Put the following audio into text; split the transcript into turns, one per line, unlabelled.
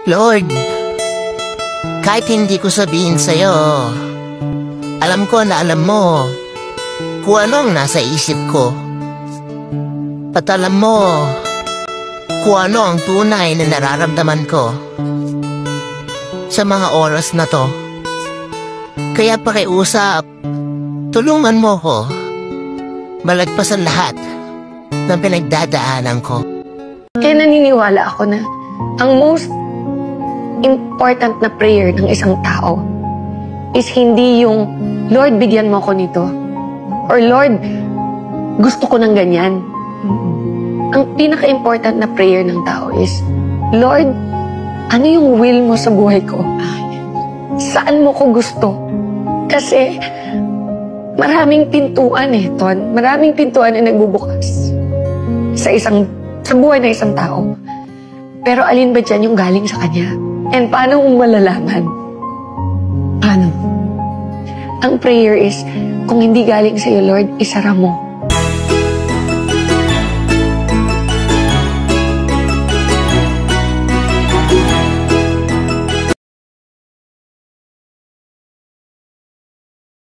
Lord, kahit hindi ko sabihin sa'yo, alam ko na alam mo kung ano ang nasa isip ko. At alam mo kung ano ang tunay na nararamdaman ko sa mga oras na to. Kaya pakiusap, tulungan mo ko malagpasan lahat ng pinagdadaanan ko.
Kaya naniniwala ako na ang most important na prayer ng isang tao is hindi yung, Lord, bigyan mo ko nito. Or Lord, gusto ko ng ganyan. Ang pinaka-important na prayer ng tao is, Lord, ano yung will mo sa buhay ko? Saan mo ko gusto? Kasi maraming pintuan Ton. Maraming pintuan na nagbubukas sa buhay ng isang tao. Pero alin ba dyan yung galing sa Kanya? And paano mo malalaman? Paano? Ang prayer is, kung hindi galing sa'yo, Lord, isara mo.